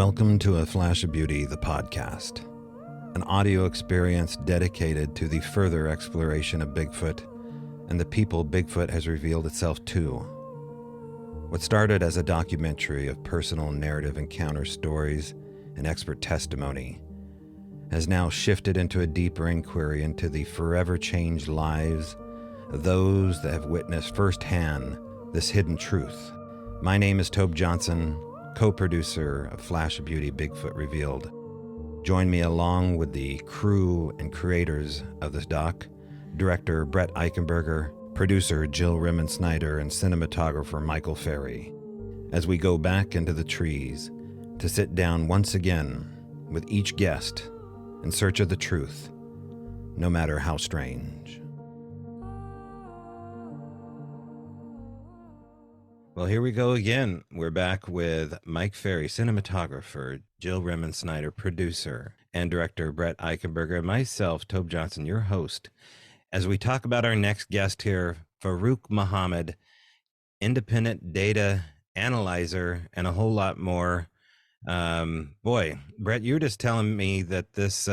Welcome to A Flash of Beauty, the podcast, an audio experience dedicated to the further exploration of Bigfoot and the people Bigfoot has revealed itself to. What started as a documentary of personal narrative encounter stories and expert testimony has now shifted into a deeper inquiry into the forever changed lives of those that have witnessed firsthand this hidden truth. My name is Tobe Johnson, co-producer of Flash of Beauty Bigfoot Revealed. Join me along with the crew and creators of this doc, director Brett Eichenberger, producer Jill Rimmon-Snyder, and cinematographer Michael Ferry, as we go back into the trees to sit down once again with each guest in search of the truth, no matter how strange. Well, here we go again. We're back with Mike Ferry, cinematographer, Jill Rimmon-Snyder, producer, and director Brett Eichenberger, and myself, Tobe Johnson, your host, as we talk about our next guest here, Faaruwq Muhammad, independent data analyzer, and a whole lot more. Boy, Brett, you were just telling me that this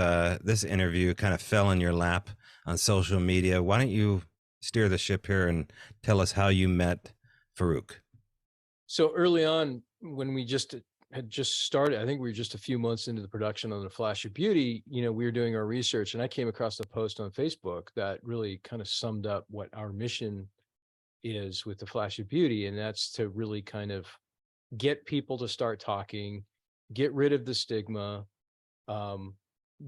interview kind of fell in your lap on social media. Why don't you steer the ship here and tell us how you met Faaruwq? So early on, when we had just started, I think we were just a few months into the production on The Flash of Beauty, we were doing our research, and I came across a post on Facebook that really kind of summed up what our mission is with The Flash of Beauty. And that's to really kind of get people to start talking, get rid of the stigma,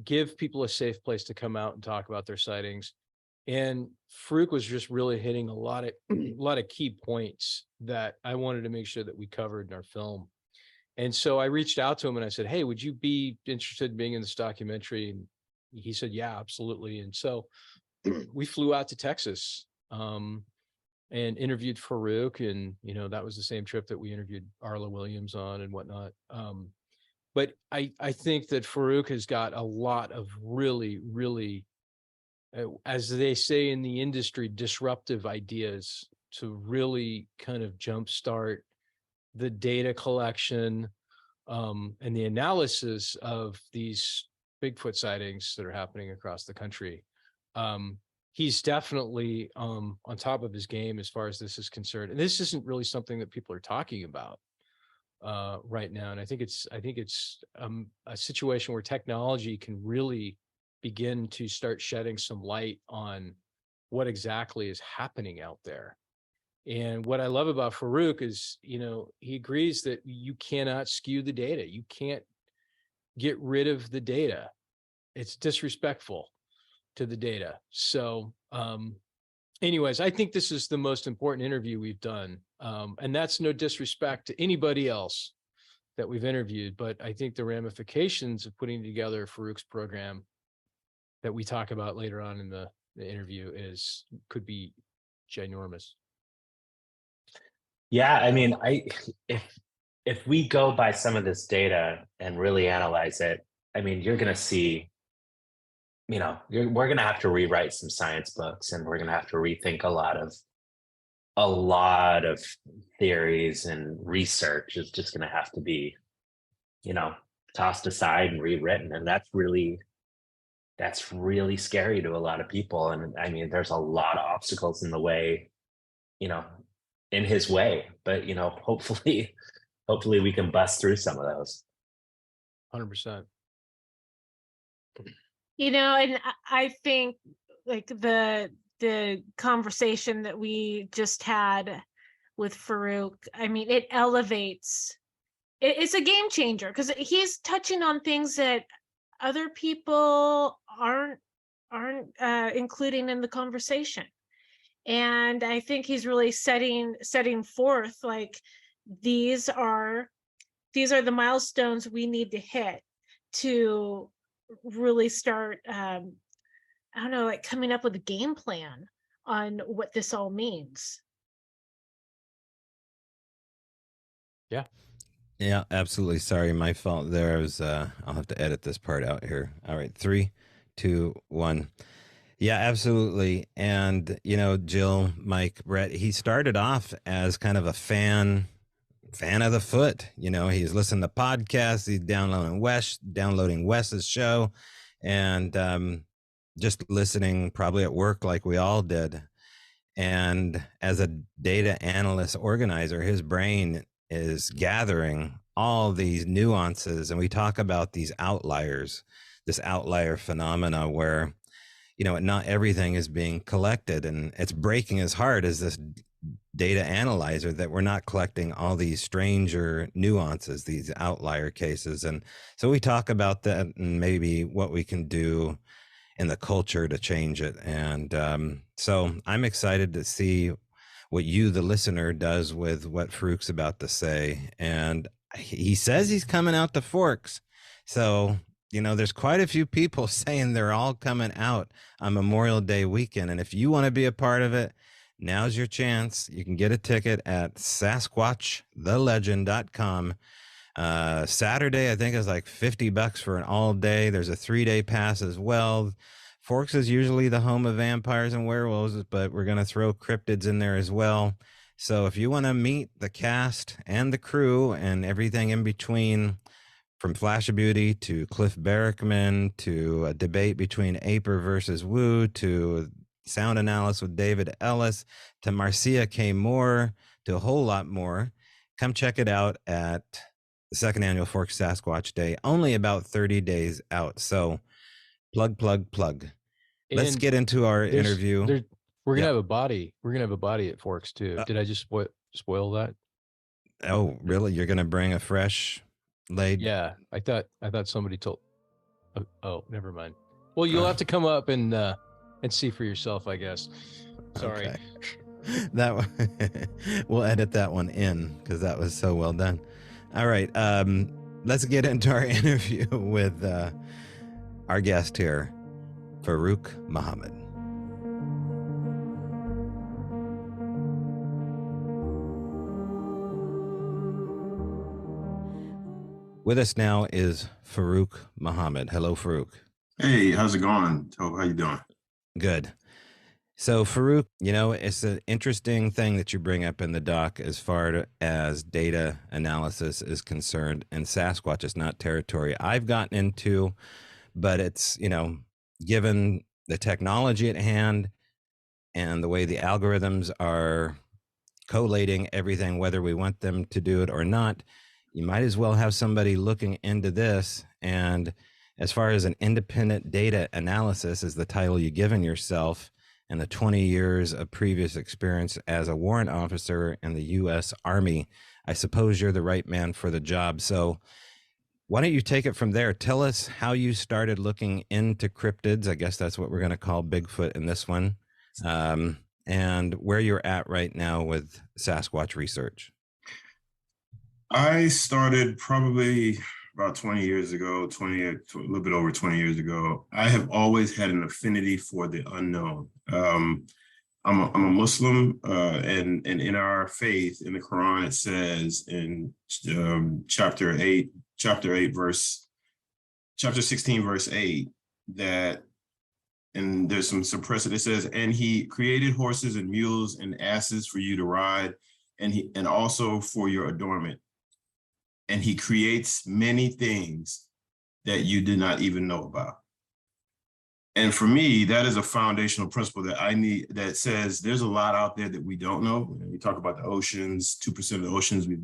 give people a safe place to come out and talk about their sightings. And Faaruwq was just really hitting a lot of key points that I wanted to make sure that we covered in our film. And so I reached out to him and I said, "Hey, would you be interested in being in this documentary?" And he said, "Yeah, absolutely." And so we flew out to Texas and interviewed Faaruwq, and that was the same trip that we interviewed Arla Williams on and whatnot. But I think that Faaruwq has got a lot of really, as they say in the industry, disruptive ideas to really kind of jumpstart the data collection and the analysis of these Bigfoot sightings that are happening across the country. He's definitely on top of his game as far as this is concerned. And this isn't really something that people are talking about right now. And I think it's a situation where technology can really begin to start shedding some light on what exactly is happening out there. And what I love about Faaruwq is, he agrees that you cannot skew the data. You can't get rid of the data. It's disrespectful to the data. So anyways, I think this is the most important interview we've done. And that's no disrespect to anybody else that we've interviewed, but I think the ramifications of putting together Faaruwq's program that we talk about later on in the interview could be ginormous. Yeah, I mean, if we go by some of this data and really analyze it, I mean, you're going to see, we're going to have to rewrite some science books, and we're going to have to rethink a lot of theories, and research is just going to have to be, tossed aside and rewritten. And that's really scary to a lot of people. And I mean, there's a lot of obstacles in the way, in his way, but hopefully we can bust through some of those. 100%. And I think like the conversation that we just had with Faaruwq, I mean, it elevates, it's a game changer because he's touching on things that other people aren't including in the conversation. And I think he's really setting forth like these are the milestones we need to hit to really start coming up with a game plan on what this all means. Yeah, absolutely. Sorry, my fault there. I'll have to edit this part out here. All right, 3, 2, 1. Yeah, absolutely. And, Jill, Mike, Brett, he started off as kind of a fan fan of the foot. He's listening to podcasts, he's downloading Wes's show, and just listening probably at work like we all did. And as a data analyst organizer, his brain is gathering all these nuances. And we talk about these outliers, this outlier phenomena where, not everything is being collected. And it's breaking his heart as this data analyzer that we're not collecting all these stranger nuances, these outlier cases. And so we talk about that and maybe what we can do in the culture to change it. And so I'm excited to see what you, the listener, does with what Faaruwq's about to say. And he says he's coming out to Forks. So, there's quite a few people saying they're all coming out on Memorial Day weekend. And if you want to be a part of it, now's your chance. You can get a ticket at sasquatchthelegend.com. Saturday, I think, is like $50 for an all day. There's a 3-day pass as well. Forks is usually the home of vampires and werewolves, but we're going to throw cryptids in there as well. So if you want to meet the cast and the crew and everything in between, from Flash of Beauty to Cliff Barrickman to a debate between Aper versus Wu to sound analysis with David Ellis to Marcia K. Moore to a whole lot more, come check it out at the second annual Forks Sasquatch Day, only about 30 days out. So plug. Let's get into our interview. We're going to have a body. We're going to have a body at Forks too. Did I just spoil that? Oh, really? You're going to bring a fresh laid? Yeah. I thought somebody told. Oh, never mind. Well, you'll have to come up and see for yourself, I guess. Sorry. Okay. That one, we'll edit that one in because that was so well done. All right. Let's get into our interview with our guest here, Faaruwq Muhammad. With us now is Faaruwq Muhammad. Hello, Faaruwq. Hey, how's it going? How you doing? Good. So Faaruwq, it's an interesting thing that you bring up in the doc as far as data analysis is concerned, and Sasquatch is not territory I've gotten into, but it's, given the technology at hand and the way the algorithms are collating everything, whether we want them to do it or not, you might as well have somebody looking into this. And as far as an independent data analysis is the title you've given yourself, and the 20 years of previous experience as a warrant officer in the U.S. Army, I suppose you're the right man for the job. So why don't you take it from there? Tell us how you started looking into cryptids. I guess that's what we're going to call Bigfoot in this one, and where you're at right now with Sasquatch research. I started probably about 20 years ago, a little bit over 20 years ago. I have always had an affinity for the unknown. I'm a Muslim, and in our faith, in the Quran, it says in chapter 16, verse 8, that, and there's some precedent. It says, and he created horses and mules and asses for you to ride, and also for your adornment. And he creates many things that you did not even know about. And for me, that is a foundational principle that I need, that says there's a lot out there that we don't know. We talk about the oceans, 2% of the oceans we've,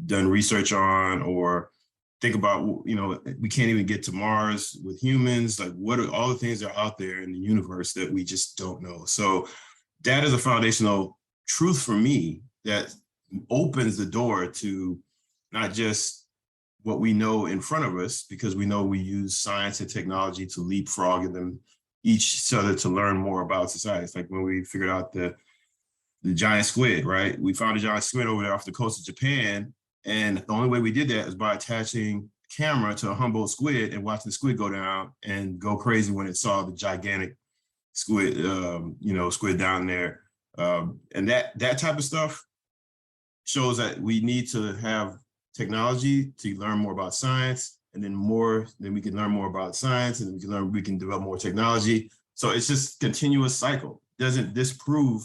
done research on, or think about, we can't even get to Mars with humans. Like, what are all the things that are out there in the universe that we just don't know? So that is a foundational truth for me that opens the door to not just what we know in front of us, because we know we use science and technology to leapfrog them each other to learn more about society. It's like when we figured out the giant squid, right? We found a giant squid over there off the coast of Japan. And the only way we did that is by attaching a camera to a Humboldt squid and watching the squid go down and go crazy when it saw the gigantic squid, squid down there. And that type of stuff shows that we need to have technology to learn more about science, and then we can learn more about science, and we can develop more technology. So it's just continuous cycle. Doesn't disprove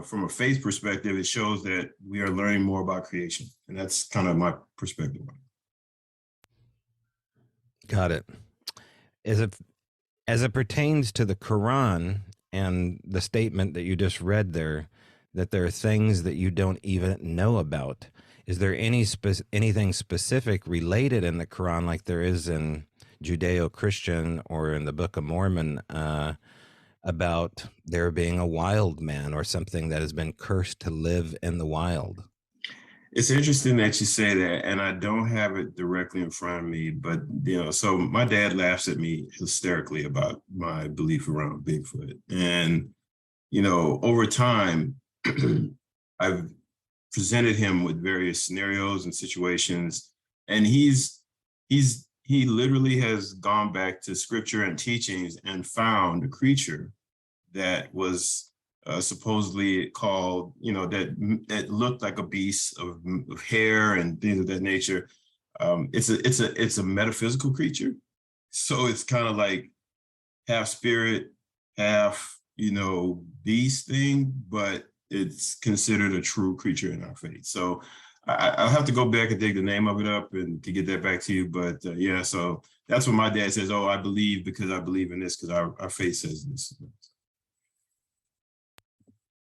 from a faith perspective, it shows that we are learning more about creation. And that's kind of my perspective on it. Got it. As it pertains to the Quran and the statement that you just read there, that there are things that you don't even know about, is there anything specific related in the Quran, like there is in Judeo-Christian or in the Book of Mormon, about there being a wild man or something that has been cursed to live in the wild? It's interesting that you say that, and I don't have it directly in front of me, but so my dad laughs at me hysterically about my belief around Bigfoot. And, over time, I've presented him with various scenarios and situations, and he literally has gone back to scripture and teachings and found a creature that was supposedly called, that looked like a beast of hair and things of that nature. It's a metaphysical creature, so it's kind of like half spirit, half beast thing, but it's considered a true creature in our faith. So I'll have to go back and dig the name of it up and to get that back to you. But yeah, so that's what my dad says. Oh, I believe because I believe in this because our faith says this.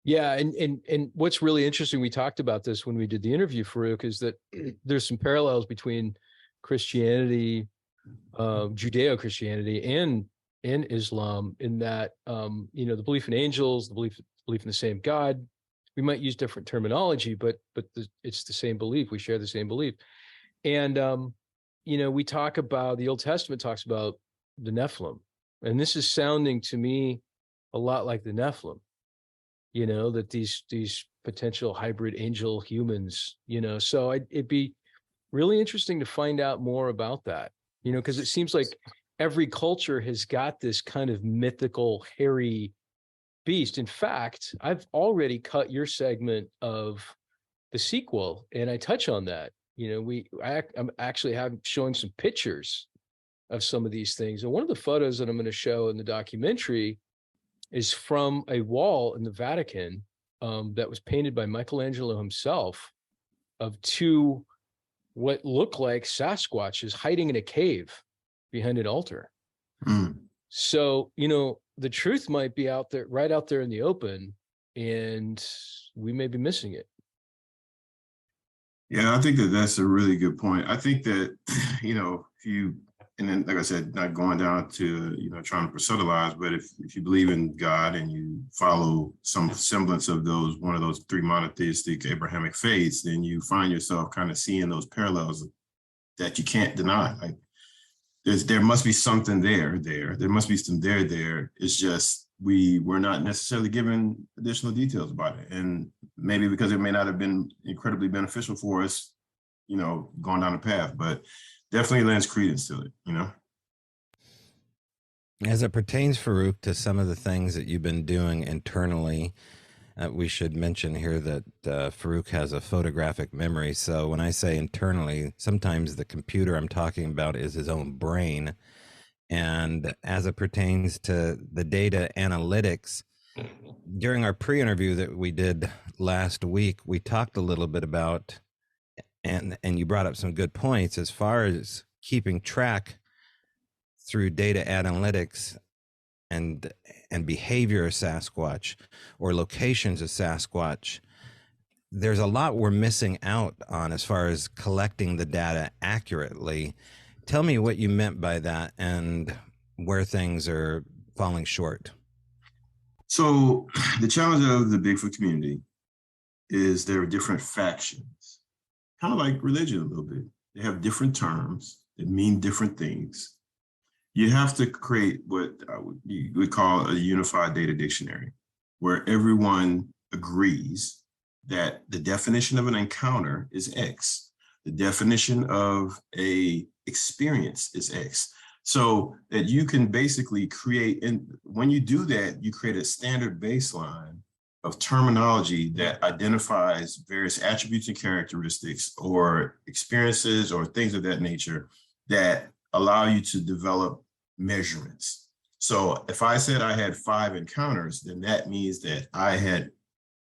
Yeah, and what's really interesting, we talked about this when we did the interview, Faaruwq, is that there's some parallels between Christianity, Judeo-Christianity, and Islam, in that the belief in angels, the belief in the same God. We might use different terminology, but it's the same belief. We share the same belief, and we talk about, the Old Testament talks about the Nephilim, and this is sounding to me a lot like the Nephilim. That these potential hybrid angel humans, so it'd be really interesting to find out more about that, because it seems like every culture has got this kind of mythical, hairy beast. In fact, I've already cut your segment of the sequel, and I touch on that. I'm actually showing some pictures of some of these things. And one of the photos that I'm going to show in the documentary is from a wall in the Vatican that was painted by Michelangelo himself, of two what look like Sasquatches hiding in a cave behind an altar. So, the truth might be out there, right out there in the open, and we may be missing it. Yeah, I think that's a really good point. I think that, if you, and then, like I said, not going down to, trying to proselytize, but if you believe in God and you follow some semblance of one of those three monotheistic Abrahamic faiths, then you find yourself kind of seeing those parallels that you can't deny. Like there must be something there. There must be some there. It's just we're not necessarily given additional details about it. And maybe because it may not have been incredibly beneficial for us, going down the path, but definitely lends credence to it, As it pertains, Faaruwq, to some of the things that you've been doing internally, we should mention here that Faaruwq has a photographic memory. So when I say internally, sometimes the computer I'm talking about is his own brain. And as it pertains to the data analytics, during our pre-interview that we did last week, we talked a little bit about, and you brought up some good points as far as keeping track through data analytics and behavior of Sasquatch or locations of Sasquatch. There's a lot we're missing out on as far as collecting the data accurately. Tell me what you meant by that and where things are falling short. So the challenge of the Bigfoot community is there are different factions, kind of like religion a little bit. They have different terms that mean different things. You have to create what you would call a unified data dictionary, where everyone agrees that the definition of an encounter is X. The definition of a experience is X. So that you can basically create, and when you do that, you create a standard baseline of terminology that identifies various attributes and characteristics or experiences or things of that nature that allow you to develop measurements. So if I said I had 5 encounters, then that means that I had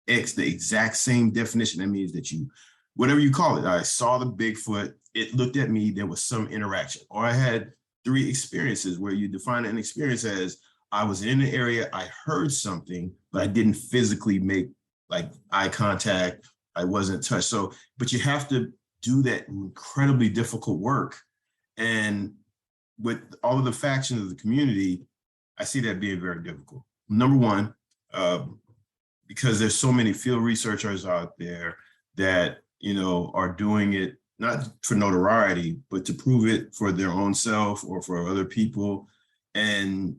X, the exact same definition. That means that you, whatever you call it, I saw the Bigfoot, it looked at me, there was some interaction. Or I had 3 experiences, where you define an experience as, I was in the area, I heard something, but I didn't physically make like eye contact, I wasn't touched. So, but you have to do that incredibly difficult work. And with all of the factions of the community, I see that being very difficult. Number one, because there's so many field researchers out there that, you know, are doing it not for notoriety, but to prove it for their own self or for other people. And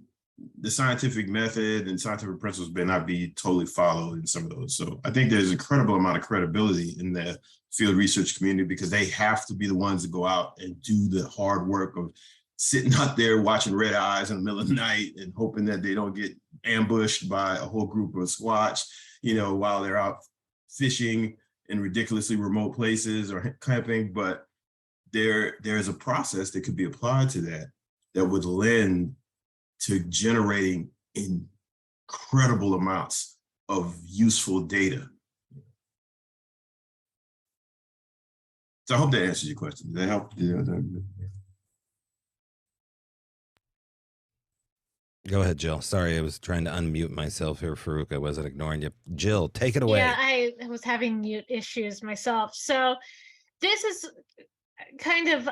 the scientific method and scientific principles may not be totally followed in some of those. So I think there's an incredible amount of credibility in the field research community, because they have to be the ones to go out and do the hard work of sitting out there watching red eyes in the middle of the night and hoping that they don't get ambushed by a whole group of Sasquatch, you know, while they're out fishing in ridiculously remote places or camping. But there's a process that could be applied to that would lend to generating incredible amounts of useful data. So I hope that answers your question. Did that help? Go ahead, Jill. Sorry, I was trying to unmute myself here, Faaruwq. I wasn't ignoring you. Jill, take it away. Yeah, I was having mute issues myself. So this is kind of,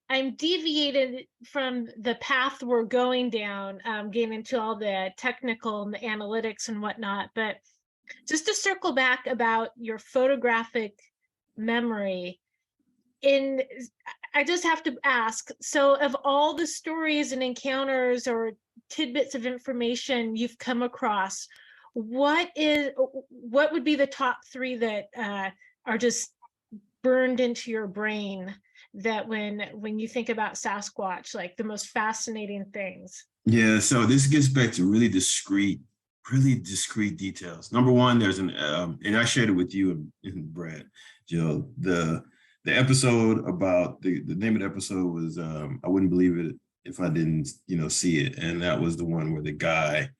I'm deviated from the path we're going down, getting into all the technical and the analytics and whatnot. But just to circle back about your photographic memory, I just have to ask, so of all the stories and encounters or tidbits of information you've come across, what would be the top 3 that are just burned into your brain, that when you think about Sasquatch, like the most fascinating things? Yeah, so this gets back to really discrete details. Number one, there's an and I shared it with you and Brad, Jill, the episode about the name of the episode was I wouldn't believe it if I didn't, you know, see it. And that was the one where the guy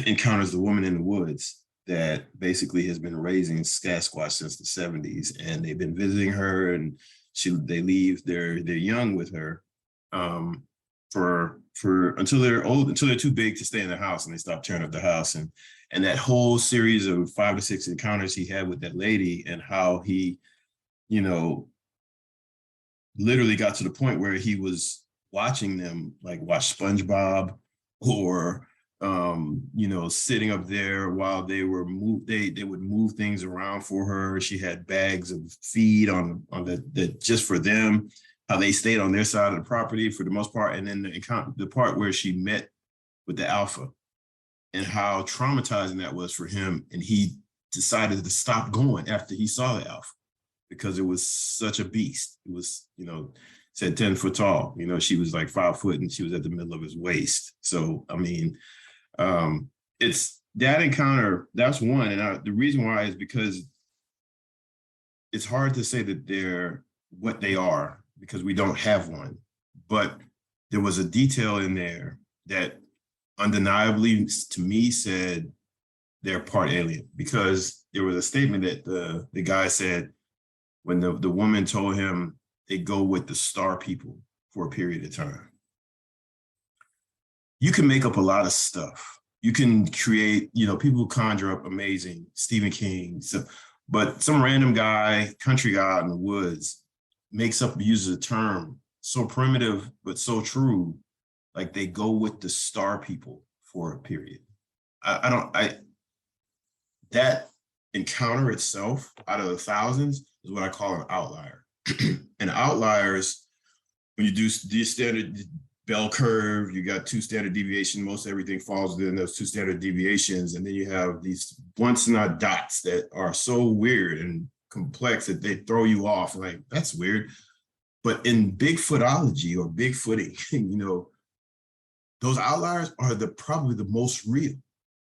encounters the woman in the woods that basically has been raising Sasquatch since the 70s, and they've been visiting her, and they leave their young with her for until they're old, until they're too big to stay in the house, and they stop tearing up the house. And that whole series of 5 to 6 encounters he had with that lady, and how he, you know, literally got to the point where he was watching them, like watch SpongeBob, or you know, sitting up there while they were they would move things around for her. She had bags of feed on the just for them, how they stayed on their side of the property for the most part. And then the part where she met with the alpha, and how traumatizing that was for him. And he decided to stop going after he saw the alpha, because it was such a beast. It was, you know, said 10 foot tall, you know, she was like 5 foot and she was at the middle of his waist. So, I mean, it's that encounter, that's one. And the reason why is because it's hard to say that they're what they are, because we don't have one. But there was a detail in there that undeniably to me said they're part alien, because there was a statement that the guy said when the woman told him they go with the star people for a period of time. You can make up a lot of stuff. You can create, you know, people conjure up amazing Stephen King, but some random guy, country guy out in the woods uses a term so primitive, but so true. Like they go with the star people for a period. That encounter itself out of the thousands is what I call an outlier. And outliers, when you do the standard bell curve, you got 2 standard deviations, most everything falls within those 2 standard deviations. And then you have these once not dots that are so weird and complex that they throw you off. Like, that's weird. But in Bigfootology or Bigfooting, you know, those outliers are probably the most real,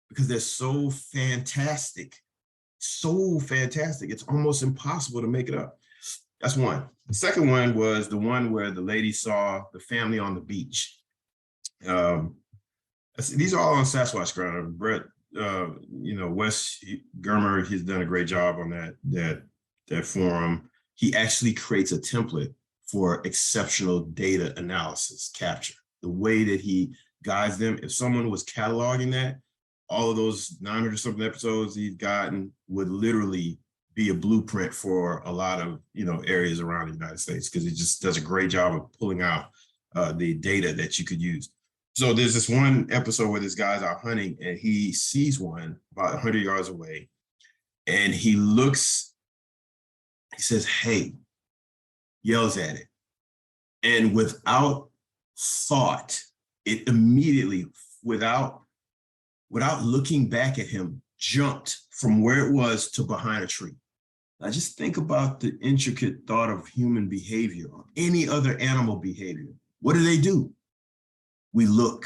because they're so fantastic. So fantastic. It's almost impossible to make it up. That's one. The second one was the one where the lady saw the family on the beach. These are all on Sasquatch ground. Brett Wes Germer, he's done a great job on that forum. He actually creates a template for exceptional data analysis capture. The way that he guides them, if someone was cataloging that, all of those 900 something episodes he's gotten would literally be a blueprint for a lot of areas around the United States, because it just does a great job of pulling out the data that you could use. So there's this one episode where this guy's out hunting and he sees one about 100 yards away, and he says, "Hey," yells at it. And without thought, it immediately, without looking back at him, jumped from where it was to behind a tree. Now just think about the intricate thought of human behavior or any other animal behavior. What do? We look.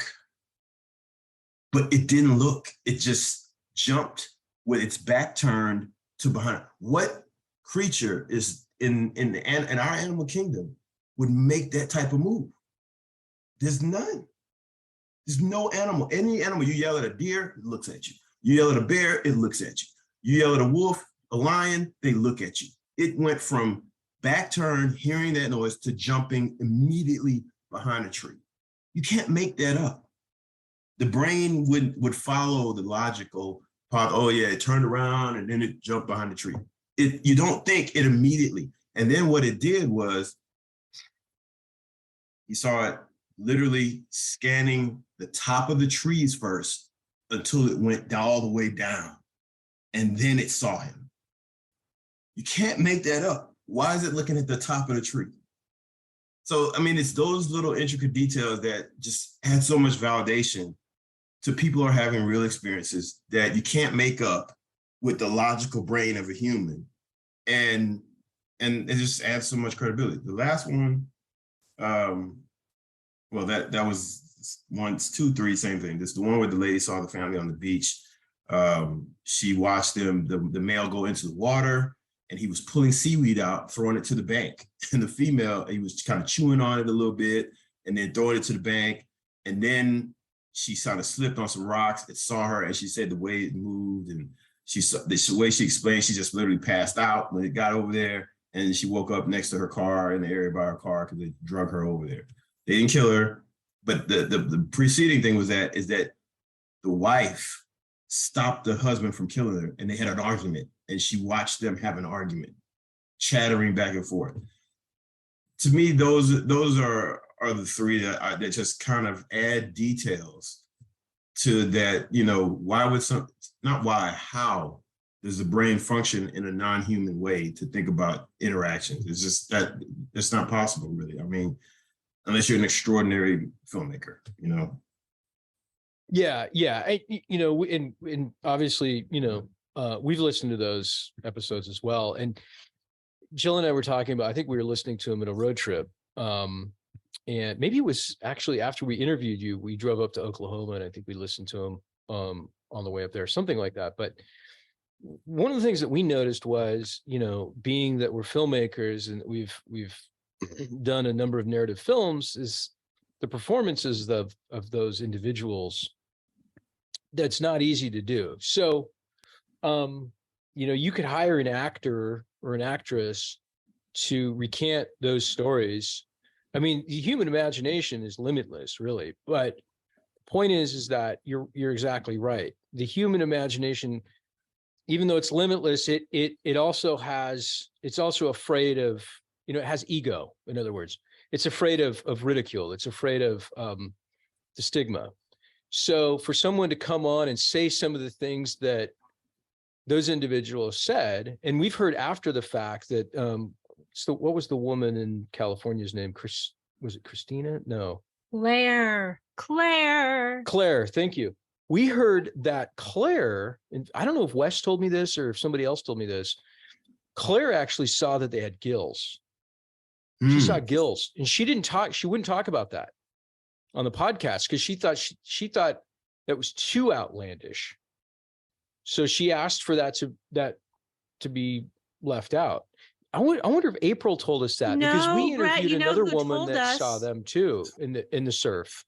But it didn't look. It just jumped with its back turned to behind. What creature is in our animal kingdom would make that type of move? There's none. There's no animal. Any animal, you yell at a deer, it looks at you. You yell at a bear, it looks at you. You yell at a wolf, a lion, they look at you. It went from back turn, hearing that noise, to jumping immediately behind a tree. You can't make that up. The brain would follow the logical part. Oh yeah, it turned around and then it jumped behind the tree. You don't think it immediately. And then what it did was, you saw it literally scanning the top of the trees first until it went all the way down. And then it saw him. You can't make that up. Why is it looking at the top of the tree? So, I mean, it's those little intricate details that just add so much validation to people who are having real experiences that you can't make up with the logical brain of a human. And it just adds so much credibility. The last one, well, that was 1, 2, 3, same thing. This is the one where the lady saw the family on the beach. She watched them, the male go into the water, and he was pulling seaweed out, throwing it to the bank. And the female, he was kind of chewing on it a little bit and then throwing it to the bank. And then she kind of slipped on some rocks. It saw her, and she said the way it moved, and the way she explained, she just literally passed out when it got over there. And she woke up next to her car, in the area by her car, because they drug her over there. They didn't kill her, but the preceding thing is that the wife stopped the husband from killing her, and they had an argument, and she watched them have an argument, chattering back and forth. To me, those are the three that just kind of add details to that. Why would how does the brain function in a non-human way to think about interactions? It's just that's not possible, really. I mean, unless you're an extraordinary filmmaker, Yeah. And obviously, we've listened to those episodes as well. And Jill and I were talking about, I think we were listening to them in a road trip. And maybe it was actually after we interviewed you, we drove up to Oklahoma, and I think we listened to them on the way up there, something like that. But one of the things that we noticed was, being that we're filmmakers and we've done a number of narrative films, is the performances of those individuals. That's not easy to do. So, you could hire an actor or an actress to recant those stories. I mean, the human imagination is limitless, really. But the point is that you're exactly right. The human imagination, even though it's limitless, it's also afraid of, it has ego. In other words, it's afraid of ridicule. It's afraid of the stigma. So for someone to come on and say some of the things that those individuals said, and we've heard after the fact that, so what was the woman in California's name? Was it Christina? No. Claire. Claire, thank you. We heard that Claire, and I don't know if Wes told me this or if somebody else told me this, Claire actually saw that they had gills. She saw gills, and she wouldn't talk about that on the podcast because she thought that was too outlandish. So she asked for that to be left out. I wonder if April told us that, because we interviewed another woman that saw them too in the surf.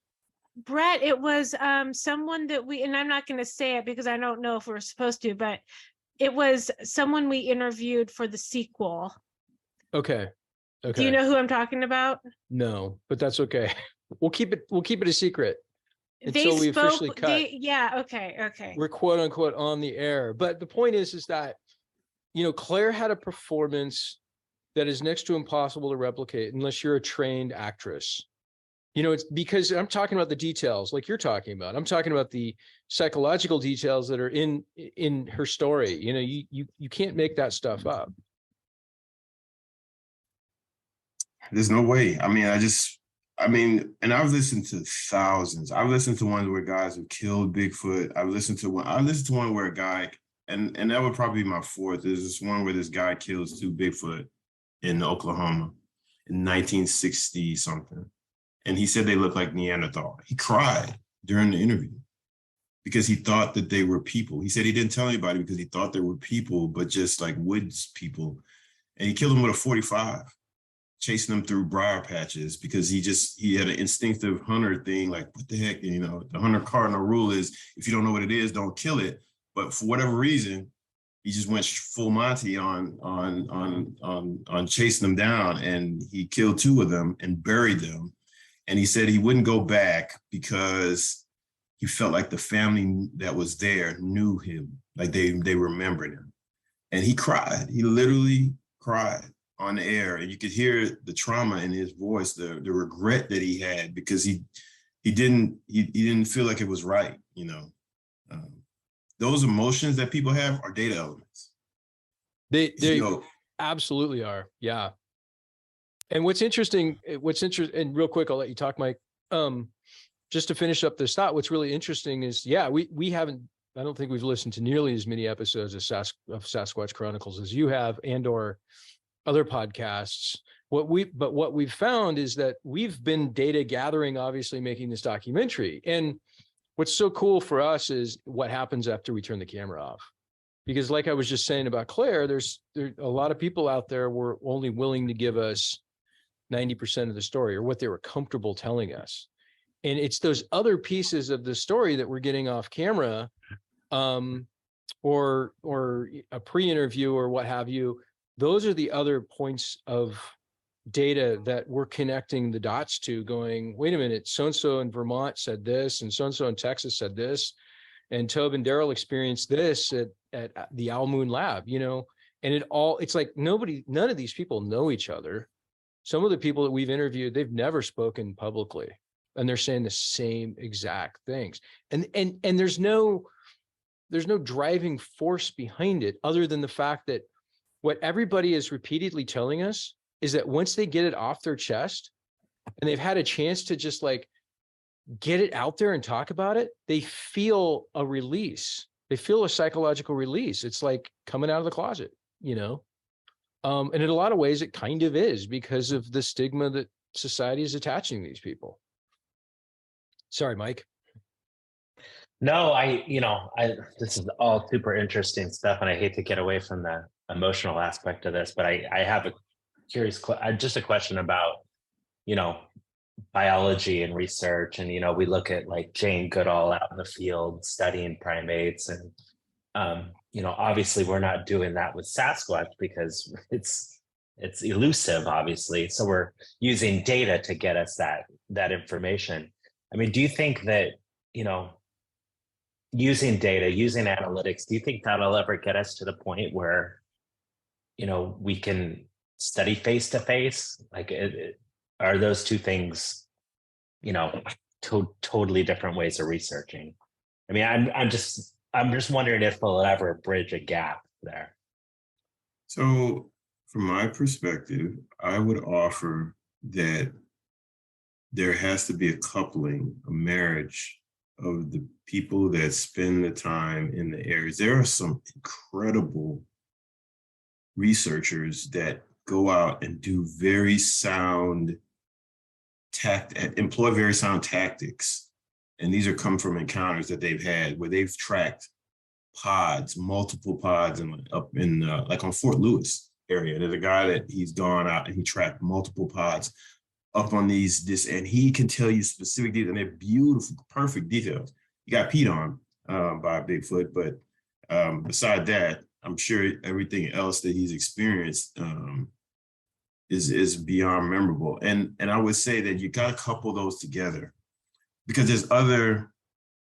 Brett, it was someone that we, and I'm not going to say it because I don't know if we're supposed to, but it was someone we interviewed for the sequel. Okay. Okay. Do you know who I'm talking about? No, but that's okay. We'll keep it a secret until we They spoke. officially cut. Yeah. Okay. We're quote unquote on the air. But the point is that, Claire had a performance that is next to impossible to replicate unless you're a trained actress. It's because I'm talking about the details like you're talking about. I'm talking about the psychological details that are in her story. You can't make that stuff up. There's no way. And I've listened to thousands. I've listened to ones where guys have killed Bigfoot. I listened to one where a guy, and that would probably be my fourth. There's this one where this guy kills 2 Bigfoot in Oklahoma in 1960 something. And he said they look like Neanderthal. He cried during the interview because he thought that they were people. He said he didn't tell anybody because he thought they were people, but just like woods people. And he killed them with a 45, chasing them through briar patches because he had an instinctive hunter thing, like, what the heck, the hunter cardinal rule is if you don't know what it is, don't kill it. But for whatever reason, he just went full Monty on chasing them down, and he killed 2 of them and buried them. And he said he wouldn't go back because he felt like the family that was there knew him, like they remembered him. And he cried. He literally cried on the air, and you could hear the trauma in his voice, the regret that he had because he didn't feel like it was right. Those emotions that people have are data elements. They absolutely are. Yeah. And what's interesting, and real quick, I'll let you talk, Mike. Just to finish up this thought, what's really interesting is, we haven't, I don't think we've listened to nearly as many episodes of Sasquatch Chronicles as you have, and or other podcasts. What we've found is that we've been data gathering, obviously making this documentary. And what's so cool for us is what happens after we turn the camera off. Because like I was just saying about Claire, there's a lot of people out there were only willing to give us 90% of the story, or what they were comfortable telling us. And it's those other pieces of the story that we're getting off camera, or a pre-interview or what have you. Those are the other points of data that we're connecting the dots to, going, wait a minute, so-and-so in Vermont said this, and so-and-so in Texas said this, and Tobe and Daryl experienced this at the Owl Moon Lab, and it's like none of these people know each other. Some of the people that we've interviewed, they've never spoken publicly, and they're saying the same exact things. And there's no driving force behind it other than the fact that what everybody is repeatedly telling us is that once they get it off their chest and they've had a chance to just like get it out there and talk about it, they feel a release. They feel a psychological release. It's like coming out of the closet, and in a lot of ways it kind of is, because of the stigma that society is attaching these people. Sorry, Mike. No, this is all super interesting stuff, and I hate to get away from the emotional aspect of this, but I have just a question about, biology and research. And, we look at like Jane Goodall out in the field studying primates, and, obviously we're not doing that with Sasquatch because it's elusive, obviously. So we're using data to get us that information. I mean, do you think that, using data, using analytics, do you think that'll ever get us to the point where, we can study face to face? Like, are those two things, totally different ways of researching? I mean, I'm just wondering if we'll ever bridge a gap there. So from my perspective, I would offer that there has to be a coupling, a marriage of the people that spend the time in the areas. There are some incredible researchers that go out and do very sound employ very sound tactics. And these are come from encounters that they've had where they've tracked multiple pods, and up in like on Fort Lewis area. There's a guy that he's gone out and he tracked multiple pods up on this, and he can tell you specific details, and they're beautiful, perfect details. He got peed on by a Bigfoot, but beside that, I'm sure everything else that he's experienced is beyond memorable. And I would say that you got to couple those together, because there's other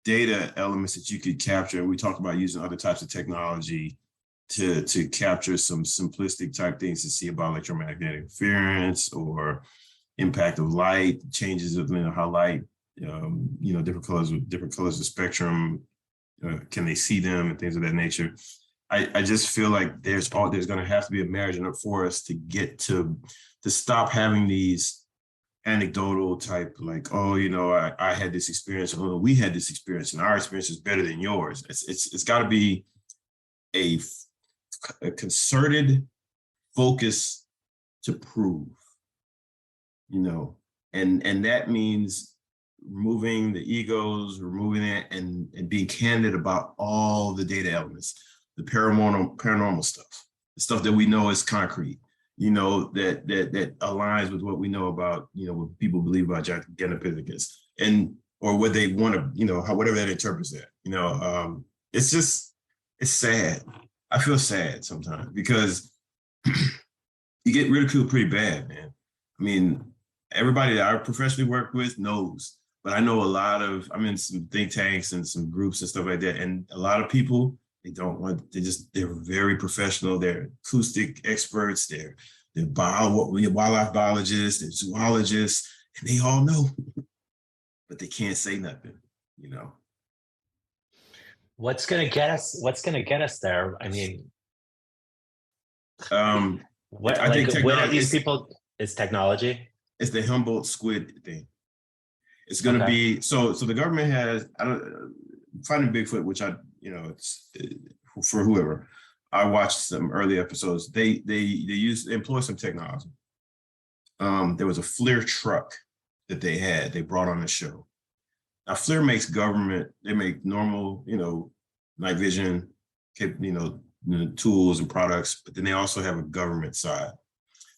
data elements that you could capture. And we talked about using other types of technology to capture some simplistic type things to see about electromagnetic interference or impact of light, changes of how light, different colors of spectrum, can they see them and things of that nature. I just feel like there's going to have to be a marriage for us to get to stop having these anecdotal type, like, oh, I had this experience, oh, we had this experience, and our experience is better than yours. It's got to be a concerted focus to prove, and that means removing the egos, removing it, and being candid about all the data elements, the paranormal stuff, the stuff that we know is concrete, that aligns with what we know about, what people believe about Gigantopithecus, or what they want to, whatever that interprets that, it's sad. I feel sad sometimes because you get ridiculed pretty bad, man. I mean, everybody that I professionally work with knows, but I know I'm in some think tanks and some groups and stuff like that. And a lot of people, they're very professional. They're acoustic experts. They're wildlife biologists, they're zoologists, and they all know, but they can't say nothing, What's going to get us there? I mean, I think what are these people? It's technology. It's the Humboldt squid thing. It's going to be, so the government has, finding Bigfoot, which it's for whoever. I watched some early episodes. They employ some technology. There was a FLIR truck that they brought on the show. Now FLIR makes they make normal, night vision, tools and products, but then they also have a government side.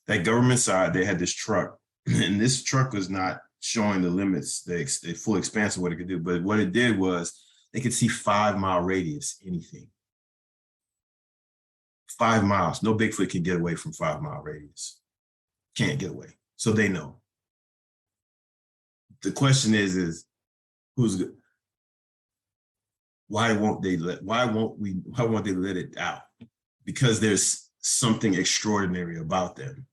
That government side, they had this truck, and this truck was not showing the limits, the full expanse of what it could do. But what it did was they could see 5-mile radius, anything. 5 miles. No Bigfoot can get away from 5-mile radius. Can't get away. So they know. The question is why won't they let it out? Because there's something extraordinary about them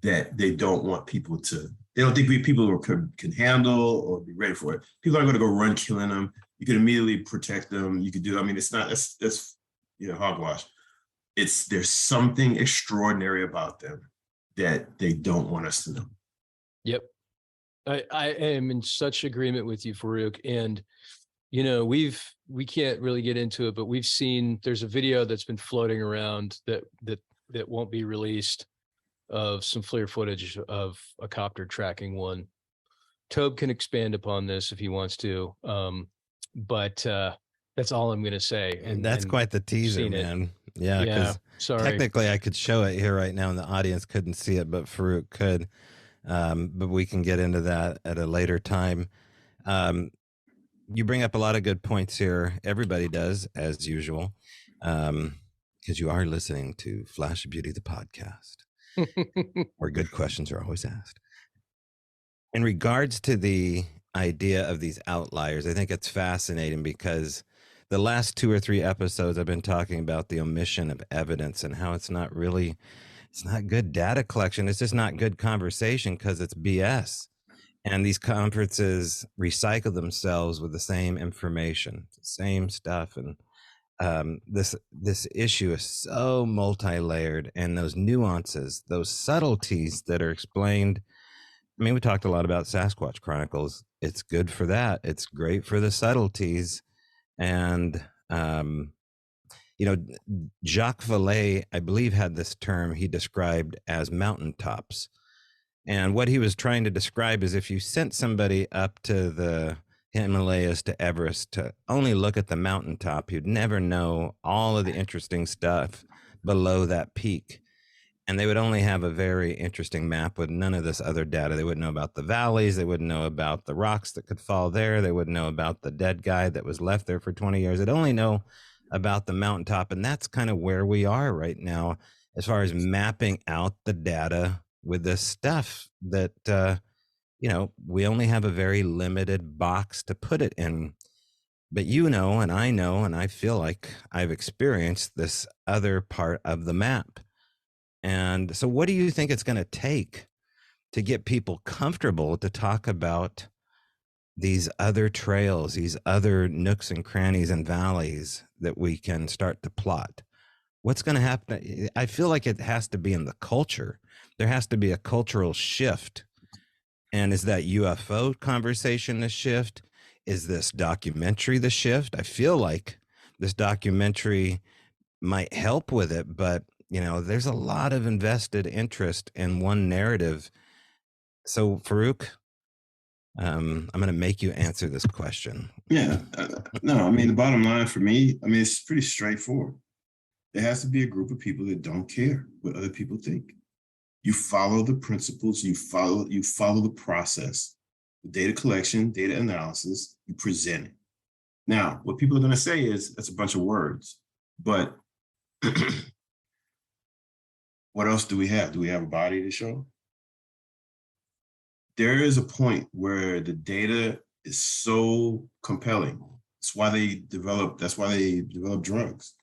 that they don't want people to. They don't think people can handle or be ready for it. People aren't going to go run killing them. You can immediately protect them. You could do. I mean, it's not. That's hogwash. There's something extraordinary about them that they don't want us to know. Yep. I am in such agreement with you, Faaruwq. And, we can't really get into it, but we've seen, there's a video that's been floating around that won't be released of some FLIR footage of a copter tracking one. Tobe can expand upon this if he wants to. But that's all I'm going to say. And that's quite the teaser, man. Yeah, because technically I could show it here right now and the audience couldn't see it, but Faaruwq could. But we can get into that at a later time. You bring up a lot of good points here. Everybody does, as usual, because you are listening to Flash of Beauty, the podcast, where good questions are always asked. In regards to the idea of these outliers, I think it's fascinating because the last 2 or 3 episodes I've been talking about the omission of evidence and how it's not good data collection. It's just not good conversation because it's BS. And these conferences recycle themselves with the same information, the same stuff. And this issue is so multi-layered, and those nuances, those subtleties that are explained. I mean, we talked a lot about Sasquatch Chronicles. It's good for that. It's great for the subtleties. And, Jacques Vallée, I believe, had this term he described as mountaintops. And what he was trying to describe is if you sent somebody up to the Himalayas, to Everest, to only look at the mountaintop, you'd never know all of the interesting stuff below that peak. And they would only have a very interesting map with none of this other data. They wouldn't know about the valleys. They wouldn't know about the rocks that could fall there. They wouldn't know about the dead guy that was left there for 20 years. They'd only know about the mountaintop. And that's kind of where we are right now, as far as mapping out the data with this stuff that, we only have a very limited box to put it in. But and I feel like I've experienced this other part of the map. And so what do you think it's going to take to get people comfortable to talk about these other trails, these other nooks and crannies and valleys that we can start to plot? What's going to happen? I feel like it has to be in the culture. There has to be a cultural shift. And is that UFO conversation the shift? Is this documentary the shift? I feel like this documentary might help with it, but there's a lot of invested interest in one narrative. So, Faaruwq, I'm going to make you answer this question. Yeah, no, I mean, the bottom line for me, it's pretty straightforward. There has to be a group of people that don't care what other people think. You follow the principles, you follow the process, the data collection, data analysis, you present it. Now, what people are going to say is that's a bunch of words, but what else do we have? Do we have a body to show? There is a point where the data is so compelling. That's why they develop drugs.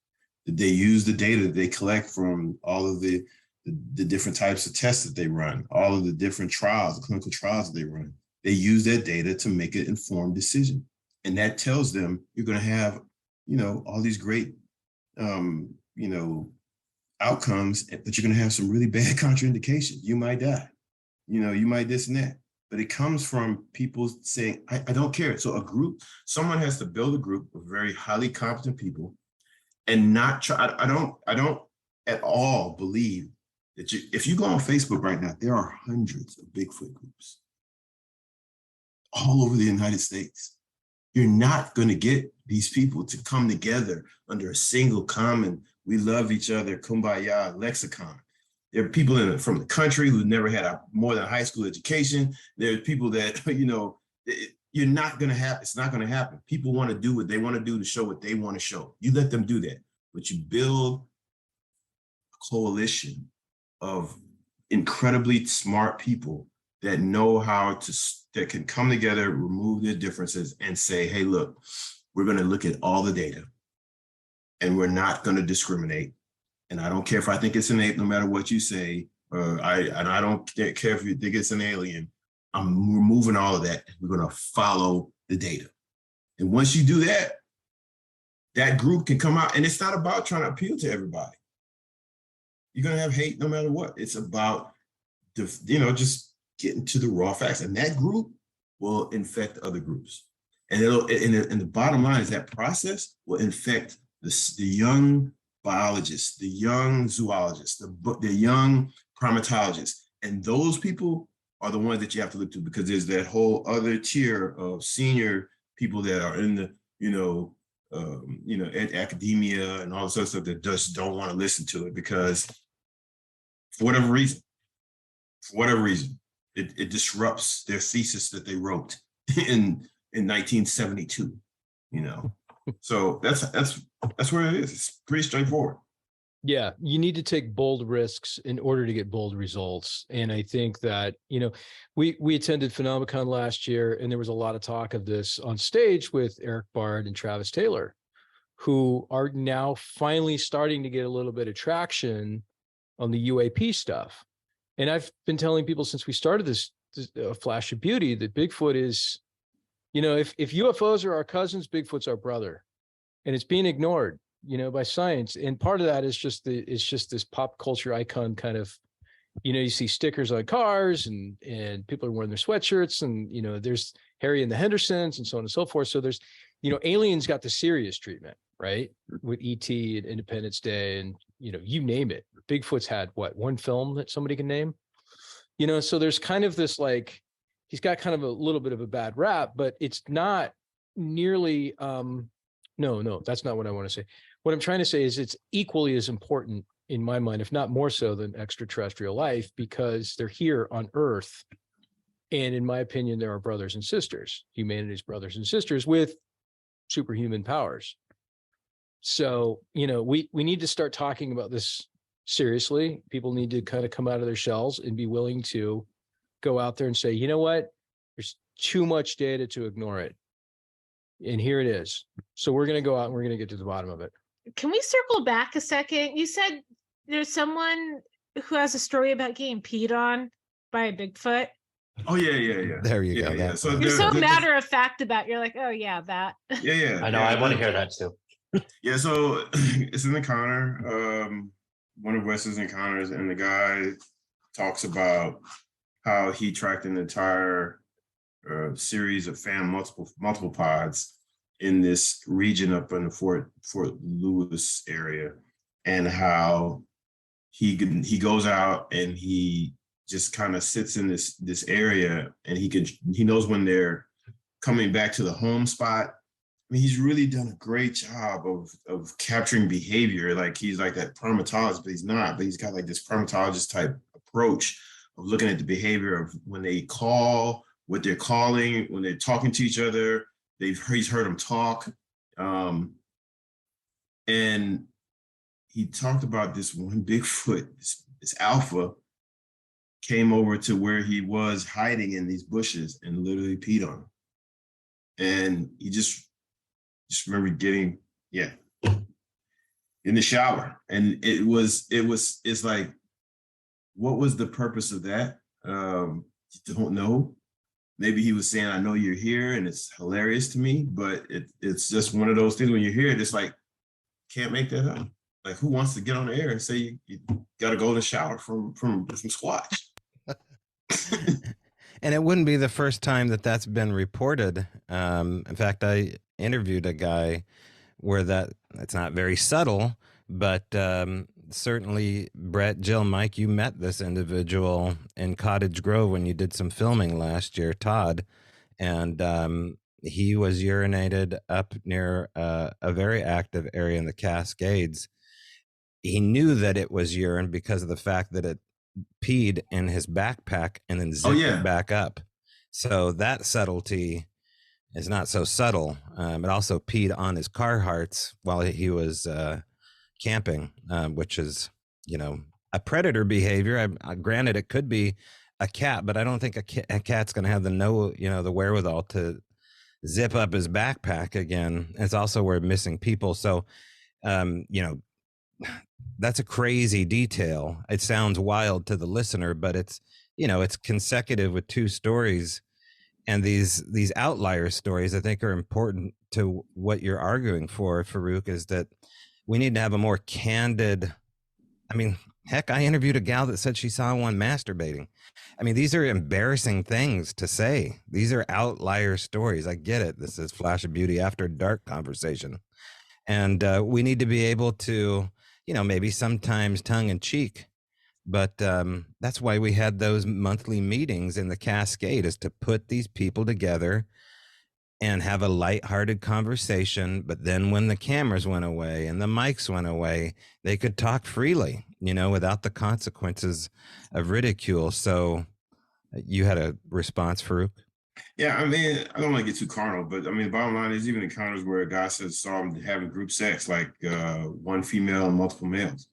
They use the data that they collect from all of the different types of tests that they run, all of the different trials, the clinical trials that they run. They use that data to make an informed decision. And that tells them you're going to have, all these great, outcomes, but you're going to have some really bad contraindications. You might die, you might this and that. But it comes from people saying, I don't care. So someone has to build a group of very highly competent people and not try. I don't at all believe that if you go on Facebook right now, there are hundreds of Bigfoot groups all over the United States. You're not going to get these people to come together under a single common, we love each other, kumbaya lexicon. There are people from the country who never had more than a high school education. There are people that, you're not going to happen. It's not going to happen. People want to do what they want to do to show what they want to show. You let them do that, but you build a coalition of incredibly smart people that know that can come together, remove their differences and say, hey, look, we're going to look at all the data and we're not going to discriminate. And I don't care if I think it's an ape, no matter what you say, I don't care if you think it's an alien. I'm removing all of that. We're going to follow the data. And once you do that, that group can come out. And it's not about trying to appeal to everybody. You're going to have hate no matter what. It's about, just getting to the raw facts. And that group will infect other groups. And the bottom line is that process will infect the young biologists, the young zoologists, the young primatologists. And those people are the ones that you have to look to, because there's that whole other tier of senior people that are in the, academia and all this other stuff that just don't want to listen to it because for whatever reason, it disrupts their thesis that they wrote in 1972, So that's where it is. It's pretty straightforward. Yeah, you need to take bold risks in order to get bold results. And I think that, we attended Phenomenon last year, and there was a lot of talk of this on stage with Eric Bard and Travis Taylor, who are now finally starting to get a little bit of traction on the UAP stuff. And I've been telling people since we started this Flash of Beauty that Bigfoot is, if UFOs are our cousins, Bigfoot's our brother, and it's being ignored, by science. And part of that is just this pop culture icon kind of, you see stickers on cars and people are wearing their sweatshirts and, there's Harry and the Hendersons and so on and so forth. So there's, Aliens got the serious treatment, right? With E.T. and Independence Day and, you name it. Bigfoot's had one film that somebody can name, so there's kind of this, like, he's got kind of a little bit of a bad rap, but it's not nearly, no, that's not what I want to say. What I'm trying to say is it's equally as important in my mind, if not more so than extraterrestrial life, because they're here on Earth. And in my opinion, there are brothers and sisters, humanity's brothers and sisters with superhuman powers. So, we need to start talking about this seriously. People need to kind of come out of their shells and be willing to go out there and say, you know what, there's too much data to ignore it. And here it is. So we're going to go out and we're going to get to the bottom of it. Can we circle back a second? You said there's someone who has a story about getting peed on by a Bigfoot. Oh yeah. There you go. Yeah. So You're so matter of fact about. You're like, oh yeah, that. Yeah. I know. I want to hear that too. Yeah. So it's an encounter. One of Wes's encounters, and the guy talks about how he tracked an entire series of multiple pods in this region up in the Fort Lewis area, and how he goes out and he just kind of sits in this area, and he knows when they're coming back to the home spot. I mean, he's really done a great job of capturing behavior. Like he's like that primatologist, but he's not. But he's got like this primatologist type approach of looking at the behavior of when they call, what they're calling, when they're talking to each other. He's heard them talk. And he talked about this one Bigfoot, this alpha, came over to where he was hiding in these bushes and literally peed on him. And he just remember getting, in the shower. And it's like, what was the purpose of that? You don't know. Maybe he was saying, I know you're here and it's hilarious to me, but it's just one of those things when you hear it, it's like, can't make that up. Like, who wants to get on the air and say you got to go in the shower from Squatch? And it wouldn't be the first time that's been reported. In fact, I interviewed a guy where it's not very subtle, but certainly, Brett, Jill, Mike, you met this individual in Cottage Grove when you did some filming last year, Todd, and he was urinated up near a very active area in the Cascades. He knew that it was urine because of the fact that it peed in his backpack and then zipped it back up. So that subtlety is not so subtle. It also peed on his Carhartts while he was camping, which is, a predator behavior. Granted, it could be a cat, but I don't think a cat's going to have the wherewithal to zip up his backpack again. It's also where missing people. So, that's a crazy detail. It sounds wild to the listener, but it's consecutive with two stories. And these outlier stories, I think, are important to what you're arguing for, Faaruwq, is that we need to have a more candid. I mean, heck, I interviewed a gal that said she saw one masturbating. I mean, these are embarrassing things to say. These are outlier stories. I get it. This is Flash of Beauty After Dark conversation. And we need to be able to, maybe sometimes tongue in cheek, but that's why we had those monthly meetings in the Cascade, is to put these people together and have a lighthearted conversation. But then when the cameras went away and the mics went away, they could talk freely, without the consequences of ridicule. So you had a response, Faaruwq? Yeah, I mean, I don't want to get too carnal, but I mean, the bottom line is even encounters where a guy saw him having group sex, like one female and multiple males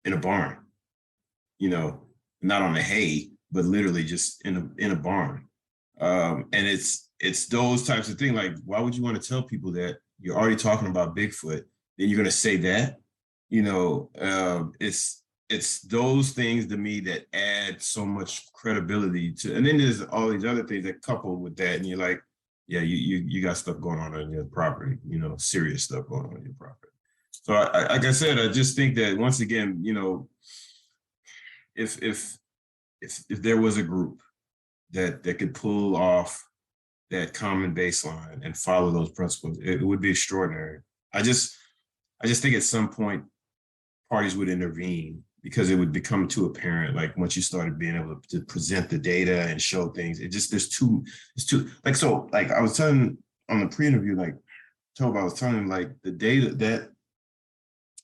in a barn, not on the hay, but literally just in a barn. And it's those types of things. Like, why would you want to tell people that you're already talking about Bigfoot? Then you're going to say that, it's those things to me that add so much credibility to, and then there's all these other things that couple with that. And you're like, yeah, you got stuff going on your property, serious stuff going on your property. So like I said, I just think that once again, if there was a group that could pull off that common baseline and follow those principles, it would be extraordinary. I just think at some point parties would intervene, because it would become too apparent. Like once you started being able to present the data and show things, it's too like I was telling on the pre-interview, like Toba, I was telling him, like, the data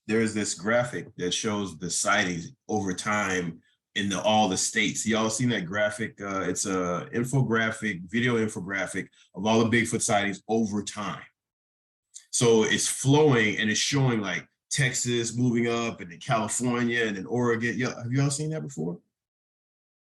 there's this graphic that shows the sightings over time in all the states. Y'all seen that graphic? It's a video infographic of all the Bigfoot sightings over time. So it's flowing and it's showing like Texas moving up and then California and then Oregon. Yeah, have you all seen that before?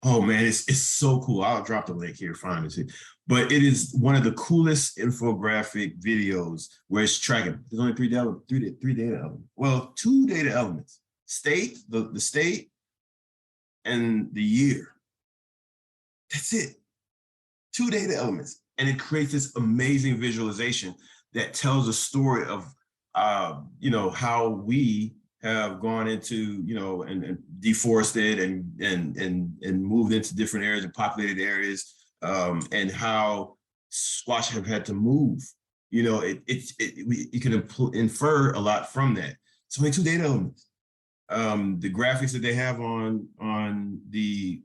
Oh man, it's so cool. I'll drop the link here, find it. But it is one of the coolest infographic videos where it's tracking. There's only three data elements. Well, 2 data elements: state, the state, and the year. That's it. 2 data elements, and it creates this amazing visualization that tells a story of how we have gone into, and deforested and moved into different areas and populated areas, and how Squatch have had to move. You can infer a lot from that. It's only 2 data elements. The graphics that they have on the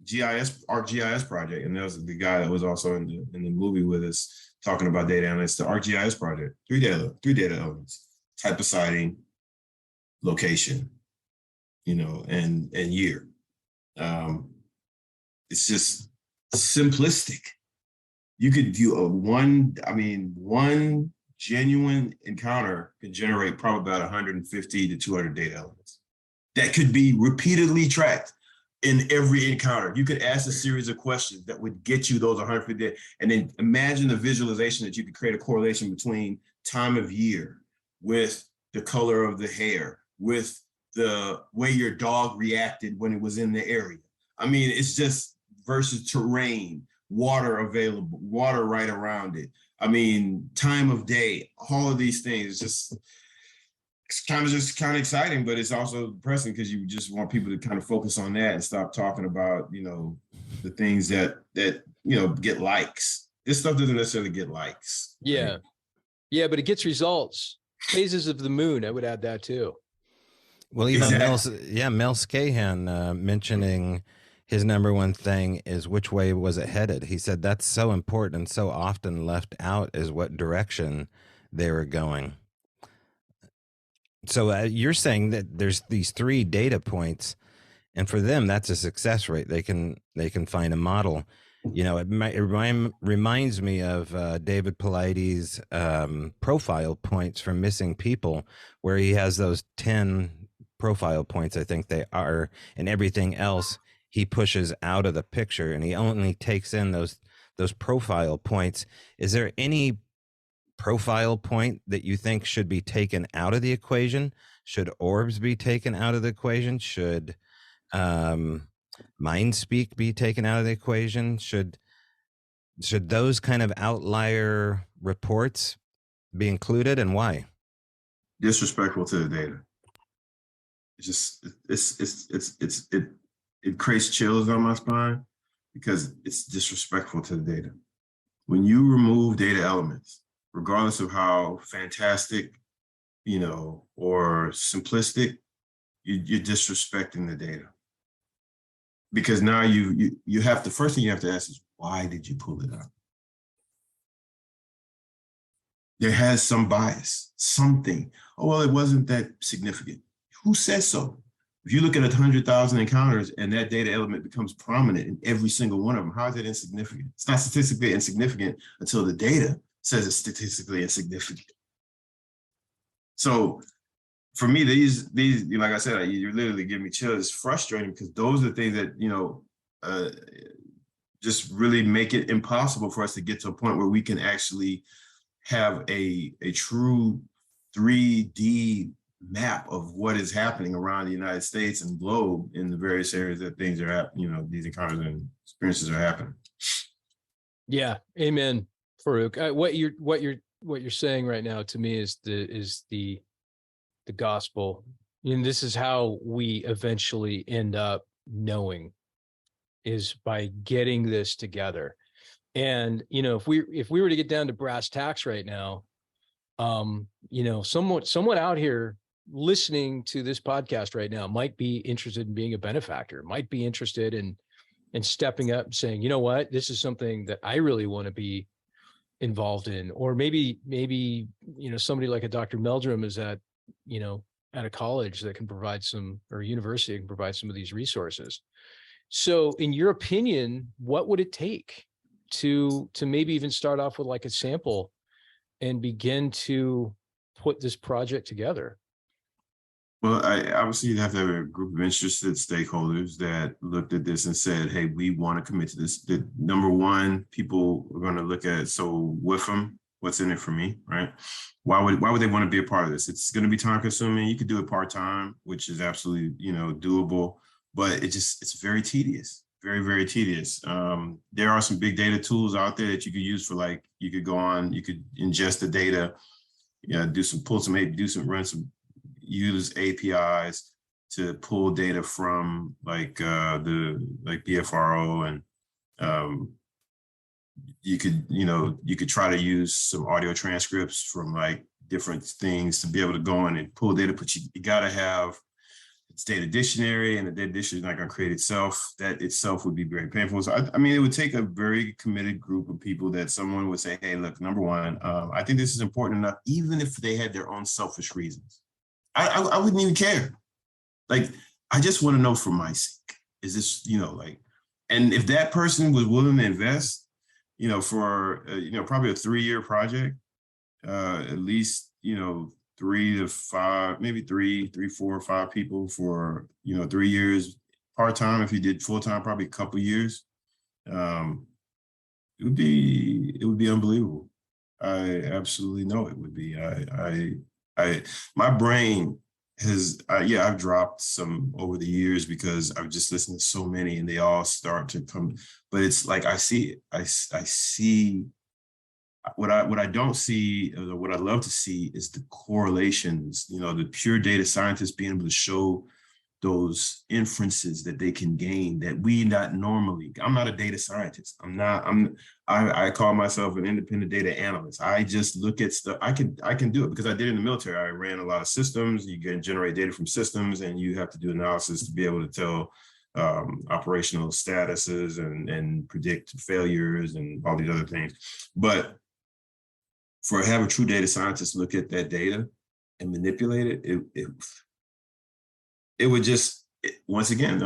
ArcGIS project, and that was the guy that was also in the movie with us talking about data analytics, the ArcGIS project. 3 data elements: type of sighting, location, and year. It's just simplistic. You could do one genuine encounter can generate probably about 150 to 200 data elements that could be repeatedly tracked in every encounter. You could ask a series of questions that would get you those 150, and then imagine the visualization that you could create a correlation between time of year with the color of the hair, with the way your dog reacted when it was in the area. I mean, it's just versus terrain, water available, water right around it. I mean, time of day, all of these things. It's kind of exciting, but it's also depressing because you just want people to kind of focus on that and stop talking about, the things that get likes. This stuff doesn't necessarily get likes. Yeah. Right? Yeah, but it gets results. Phases of the moon, I would add that too. Well, even Exactly. Mel Scahan mentioning his number one thing is which way was it headed. He said that's so important and so often left out is what direction they were going. So you're saying that there's these 3 data points, and for them that's a success rate. They can find a model. It reminds me of David Paulides' profile points from missing people, where he has those 10 profile points, I think they are, and everything else he pushes out of the picture, and he only takes in those profile points. Is there any profile point that you think should be taken out of the equation? Should orbs be taken out of the equation? Should mind speak be taken out of the equation? Should those kind of outlier reports be included, and why? Disrespectful to the data. It creates chills on my spine because it's disrespectful to the data. When you remove data elements, regardless of how fantastic, or simplistic, you're disrespecting the data. Because now you have the first thing you have to ask is, why did you pull it out? There has some bias, something. Oh, well, it wasn't that significant. Who says so? If you look at 100,000 encounters and that data element becomes prominent in every single one of them, how is it insignificant? It's not statistically insignificant until the data says it's statistically insignificant. So for me, these, like I said, you literally give me chills. It's frustrating because those are the things that, just really make it impossible for us to get to a point where we can actually have a true 3D map of what is happening around the United States and globe in the various areas that things are happening, these encounters and experiences are happening. Yeah. Amen. Faaruwq. What you're saying right now to me is the gospel. And this is how we eventually end up knowing, is by getting this together. And, if we were to get down to brass tacks right now, someone out here listening to this podcast right now might be interested in being a benefactor, might be interested in stepping up and saying, you know what, this is something that I really want to be involved in. Or maybe, somebody like a Dr. Meldrum is at at a college that can provide some, or a university that can provide some of these resources. So in your opinion, what would it take to maybe even start off with like a sample and begin to put this project together? Well, obviously you'd have to have a group of interested stakeholders that looked at this and said, hey, we want to commit to this. The number one, people are going to look at, so with them, what's in it for me, right? Why would they want to be a part of this? It's going to be time consuming. You could do it part-time, which is absolutely, doable, but it's very tedious, very, very tedious. There are some big data tools out there that you could use for, like, you could go on, you could ingest the data, use APIs to pull data from like BFRO, and you could try to use some audio transcripts from like different things to be able to go in and pull data, but you got to have its data dictionary, and the data dictionary is not going to create itself. That itself would be very painful. So I mean, it would take a very committed group of people that someone would say, hey, look, number one, I think this is important enough, even if they had their own selfish reasons. I wouldn't even care. Like, I just want to know for my sake, is this, and if that person was willing to invest, for, probably a 3-year project, at least, 3 to 5, maybe 3, 4 or 5 people for, 3 years, part-time. If you did full-time, probably a couple years, it would be unbelievable. I absolutely know it would be. My brain has, I've dropped some over the years because I've just listened to so many and they all start to come, but it's like, I see it. I see what I don't see, or what I love to see, is the correlations, the pure data scientists being able to show those inferences that they can gain that we not normally. I'm not a data scientist. I call myself an independent data analyst. I just look at stuff. I can do it because I did it in the military. I ran a lot of systems. You can generate data from systems, and you have to do analysis to be able to tell operational statuses and predict failures and all these other things. But for have a true data scientist look at that data and manipulate it, it would just, once again,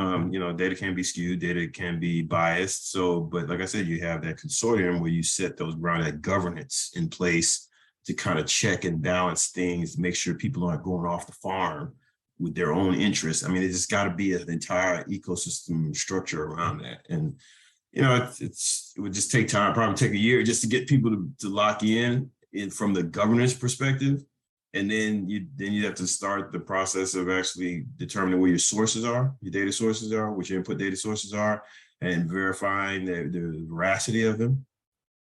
data can be skewed, data can be biased. So, but like I said, you have that consortium where you set that governance in place to kind of check and balance things, make sure people aren't going off the farm with their own interests. I mean, it just got to be an entire ecosystem structure around that. And, it would just take time, probably take a year just to get people to lock in from the governance perspective. And then you have to start the process of actually determining where your sources are, your data sources are, what your input data sources are, and verifying the veracity of them.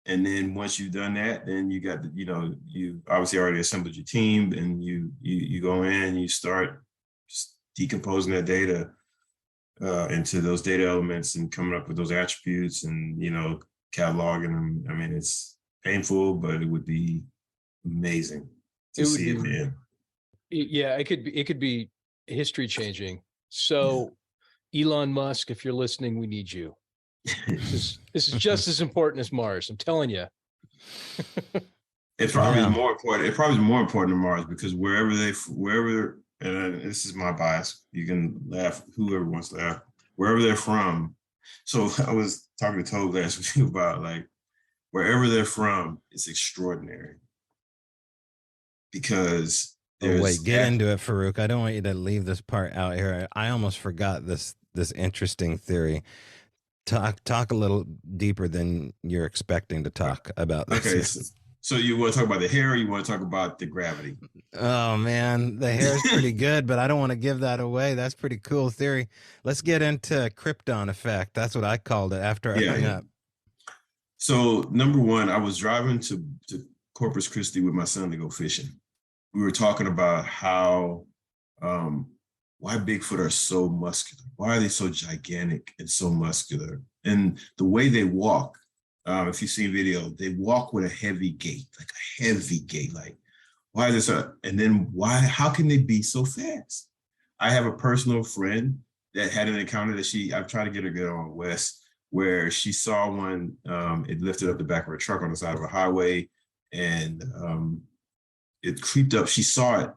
And then once you've done that, then you got you obviously already assembled your team, and you go in and you start just decomposing that data into those data elements and coming up with those attributes and cataloging them. I mean, it's painful, but it would be amazing to see it then. Yeah, it could be history changing. So Elon Musk, if you're listening, we need you. This is just as important as Mars. I'm telling you. It's probably more important. It probably is more important than Mars, because wherever, and this is my bias, you can laugh, whoever wants to laugh, wherever they're from. So I was talking to Toad last week about, like, wherever they're from, it's extraordinary. Because get into it, Faaruwq. I don't want you to leave this part out here. I almost forgot this interesting theory. Talk a little deeper than you're expecting to talk about this. Okay, so you want to talk about the hair, or you want to talk about the gravity? Oh man, the hair is pretty good, but I don't want to give that away. That's pretty cool theory. Let's get into Krypton effect. That's what I called it after I hung up. So number one, I was driving to Corpus Christi with my son to go fishing. We were talking about how why Bigfoot are so muscular. Why are they so gigantic and so muscular? And the way they walk, if you see video, they walk with a heavy gait, like why is this? And then how can they be so fast? I have a personal friend that had an encounter that I've tried to get her to get on West, where she saw one, it lifted up the back of her truck on the side of a highway, and it creeped up. She saw it.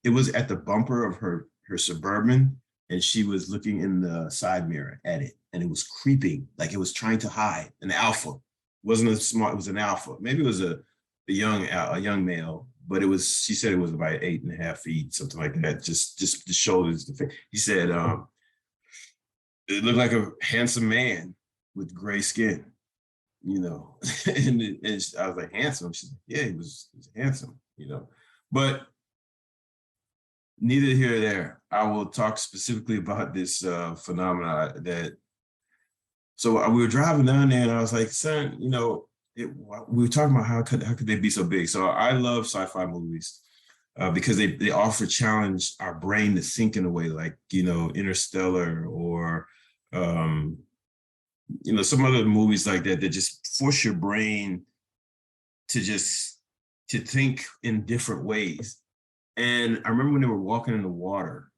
It was at the bumper of her Suburban, and she was looking in the side mirror at it, and it was creeping, like it was trying to hide. An alpha. It wasn't a small, it was an alpha. Maybe it was a young male, but she said it was about 8.5 feet, something like that. Just the shoulders. He said it looked like a handsome man with gray skin, you know. and I was like, handsome? She's like, yeah, he was handsome, you know. But neither here nor there. I will talk specifically about this phenomena so we were driving down there, and I was like, son, you know, we were talking about how could they be so big? So I love sci-fi movies because they offer challenge our brain to think in a way, like, you know, Interstellar or you know, some other movies like that just force your brain to think in different ways. And I remember when they were walking in the water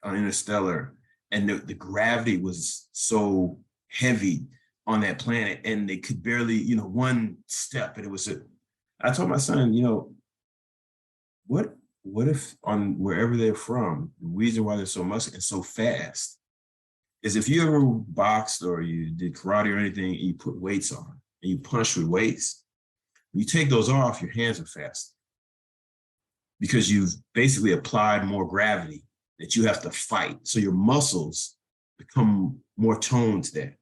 on Interstellar, and the gravity was so heavy on that planet, and they could barely, you know, one step, and I told my son, you know, what if on wherever they're from, the reason why they're so muscular and so fast is if you ever boxed or you did karate or anything, and you put weights on and you punch with weights, when you take those off, your hands are fast because you've basically applied more gravity that you have to fight. So your muscles become more toned to that.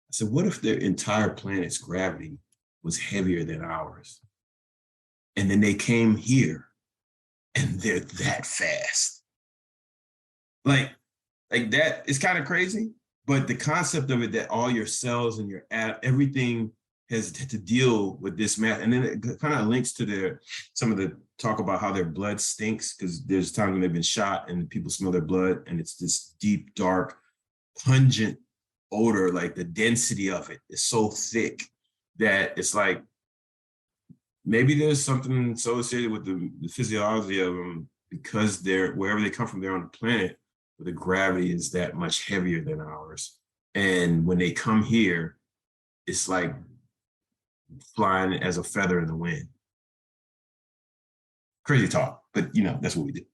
I said, what if their entire planet's gravity was heavier than ours? And then they came here and they're that fast. Like that is kind of crazy, but the concept of it, that all your cells and everything has to deal with this math. And then it kind of links to some of the talk about how their blood stinks, because there's times when they've been shot and people smell their blood and it's this deep, dark, pungent odor. Like the density of it is so thick that it's like, maybe there's something associated with the physiology of them, because wherever they come from, they're on the planet where the gravity is that much heavier than ours. And when they come here, it's like flying as a feather in the wind. Crazy talk, but you know, that's what we do.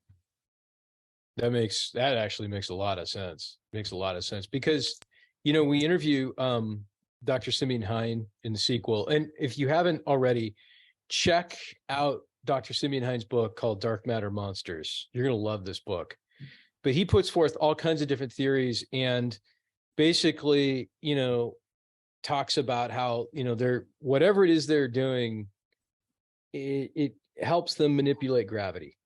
That actually makes a lot of sense. Makes a lot of sense because, you know, we interview Dr. Simeon Hein in the sequel. And if you haven't already, check out Dr. Simeon Hein's book called Dark Matter Monsters. You're going to love this book. But he puts forth all kinds of different theories and basically, you know, talks about how, you know, whatever it is they're doing, it helps them manipulate gravity,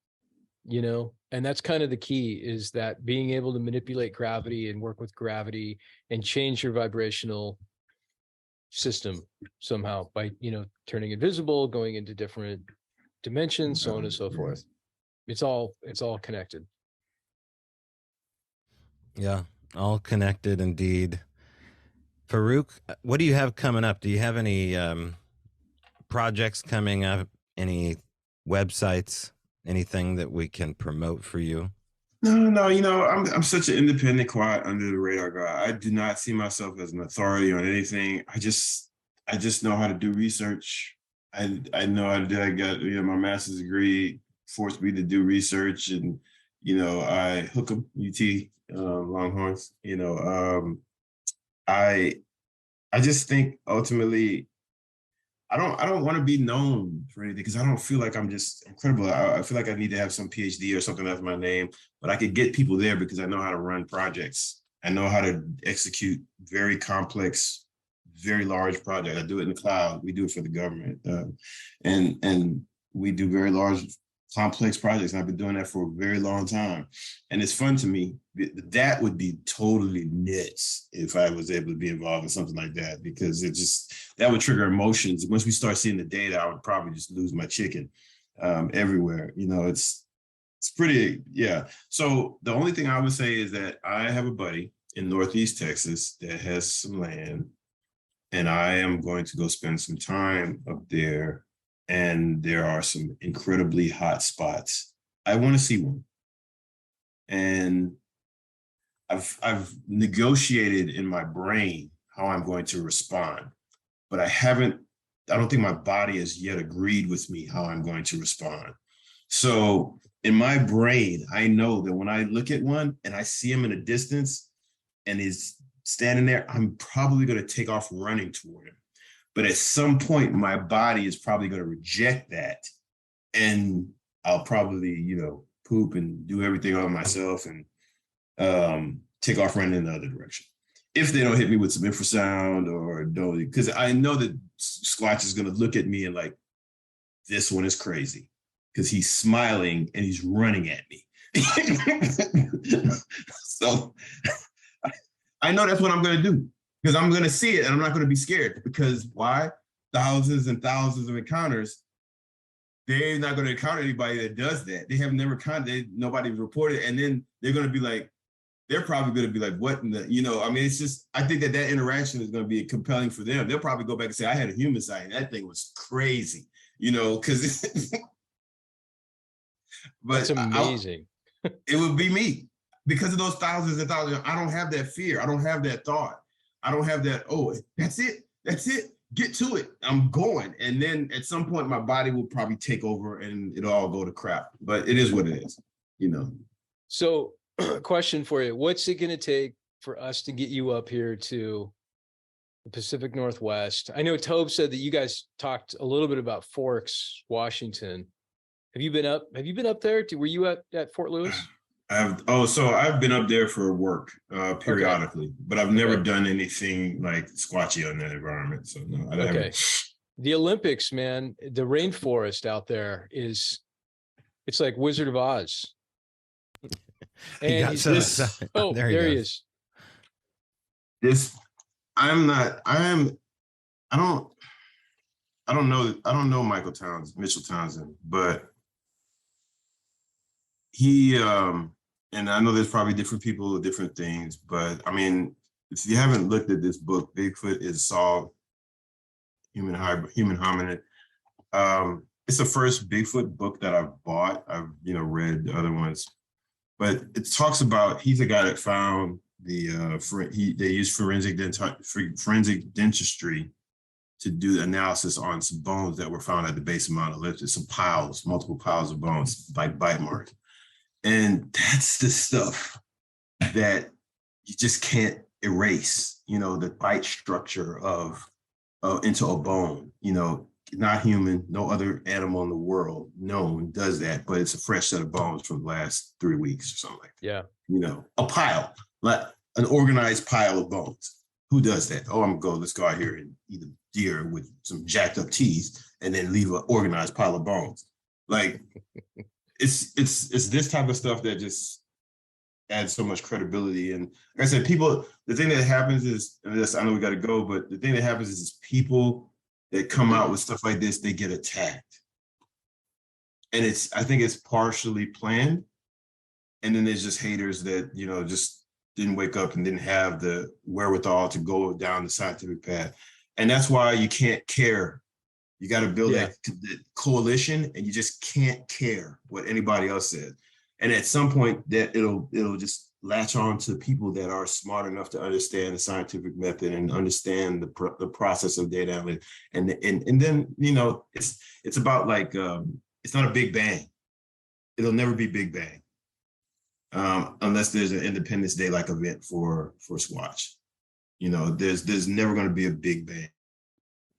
you know, and that's kind of the key, is that being able to manipulate gravity and work with gravity and change your vibrational system somehow by, you know, turning invisible, going into different dimensions, so on and so forth. It's all connected. Yeah, all connected indeed. Faaruwq, what do you have coming up? Do you have any projects coming up? Any websites? Anything that we can promote for you? No, you know, I'm such an independent, quiet, under the radar guy. I do not see myself as an authority on anything. I just know how to do research. I know how to do. I got, you know, my master's degree forced me to do research, and you know, I hook 'em UT Longhorns. You know, I just think ultimately, I don't want to be known for anything, because I don't feel like I'm just incredible. I feel like I need to have some PhD or something after my name, but I could get people there because I know how to run projects. I know how to execute very complex, very large projects. I do it in the cloud. We do it for the government, and we do very large, complex projects. And I've been doing that for a very long time, and it's fun to me. That would be totally nuts if I was able to be involved in something like that, because that would trigger emotions. Once we start seeing the data, I would probably just lose my chicken everywhere. You know, it's pretty, yeah. So the only thing I would say is that I have a buddy in Northeast Texas that has some land, and I am going to go spend some time up there. And there are some incredibly hot spots. I want to see one. And I've negotiated in my brain how I'm going to respond, but I don't think my body has yet agreed with me how I'm going to respond. So in my brain, I know that when I look at one and I see him in a distance and he's standing there, I'm probably going to take off running toward him. But at some point, my body is probably going to reject that. And I'll probably, poop and do everything on myself and take off running in the other direction. If they don't hit me with some infrasound or don't, because I know that Squatch is going to look at me and like, this one is crazy because he's smiling and he's running at me. So I know that's what I'm going to do because I'm going to see it and I'm not going to be scared because why? Thousands and thousands of encounters. They're not going to encounter anybody that does that. They have never nobody's reported. And then they're going to be like, they're probably going to be like, what in the, it's just, I think that interaction is going to be compelling for them. They'll probably go back and say, I had a human sighting. That thing was crazy, because but that's amazing. It would be me because of those thousands and thousands. I don't have that fear. I don't have that thought. I don't have that, oh, that's it. Get to it. I'm going. And then at some point, my body will probably take over and it'll all go to crap. But it is what it is, So, question for you. What's it going to take for us to get you up here to the Pacific Northwest? I know Tobe said that you guys talked a little bit about Forks, Washington. Have you been up there? Were you at Fort Lewis? So I've been up there for work periodically, but I've never done anything like squatchy on that environment. So no, I haven't. The Olympics, man, the rainforest out there it's like Wizard of Oz. And there he is. I don't know Mitchell Townsend, but he and I know there's probably different people with different things, but I mean, if you haven't looked at this book, Bigfoot is Solved, Human Hominid. It's the first Bigfoot book that I've bought. I've read the other ones, but it talks about he's a guy that found they used forensic dentistry to do the analysis on some bones that were found at the base of Mount Olympus, some multiple piles of bones, like bite marks. And that's the stuff that you just can't erase, the bite structure of into a bone, not human, no other animal in the world known does that, but it's a fresh set of bones from the last 3 weeks or something like that. Yeah. A pile, like an organized pile of bones. Who does that? Oh, let's go out here and eat a deer with some jacked up teeth and then leave an organized pile of bones. Like it's this type of stuff that just adds so much credibility. And like I said, the thing that happens is, I know we got to go, but the thing that happens is people that come out with stuff like this, they get attacked. And I think it's partially planned. And then there's just haters that, just didn't wake up and didn't have the wherewithal to go down the scientific path. And that's why you can't care. You got to build that coalition, and you just can't care what anybody else says. And at some point, that it'll just latch on to people that are smart enough to understand the scientific method and understand the process of data analytics. And then it's about like it's not a big bang. It'll never be big bang unless there's an Independence Day like event for Squatch. There's never going to be a big bang.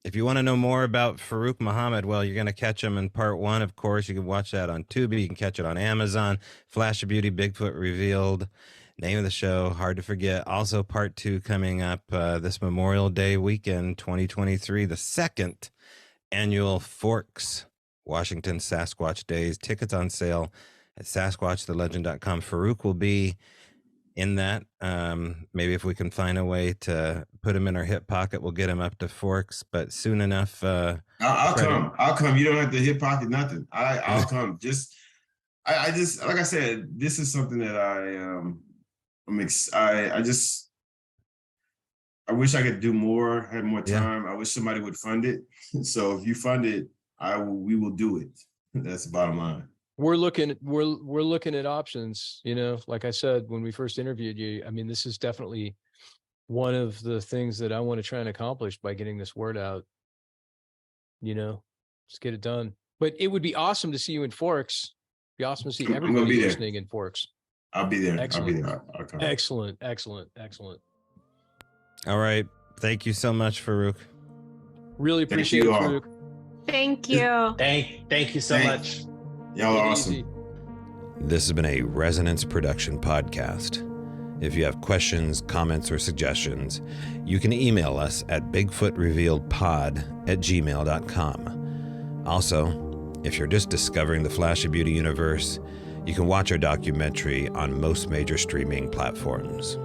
If you want to know more about Faaruwq Muhammad, well, you're going to catch him in part 1, of course. You can watch that on Tubi. You can catch it on Amazon. Flash of Beauty, Bigfoot Revealed. Name of the show, hard to forget. Also, part 2 coming up this Memorial Day weekend, 2023, the 2nd annual Forks Washington Sasquatch Days. Tickets on sale at SasquatchTheLegend.com. Faaruwq will be in that. Maybe if we can find a way to put him in our hip pocket, we'll get him up to Forks, but soon enough. I'll come. You don't have to hip pocket nothing. I'll come. I just, like I said, this is something that I wish I could do more, had more time. I wish somebody would fund it. So if you fund it, we will do it. That's the bottom line. We're looking at options, like I said, when we first interviewed you. I mean, this is definitely one of the things that I want to try and accomplish by getting this word out, just get it done. But it would be awesome to see you in Forks. Be awesome to see gonna be everybody there. listening in Forks. I'll be there. Excellent. I'll be there. I'll come. Excellent. All right. Thank you so much, Faaruwq. Really Thank appreciate you it, all. Faaruwq. Thank you. Thank you so Thanks. much. Y'all Take are it awesome. easy. This has been a Resonance Production podcast. If you have questions, comments, or suggestions, you can email us at bigfootrevealedpod@gmail.com. Also, if you're just discovering the Flash of Beauty universe, you can watch our documentary on most major streaming platforms.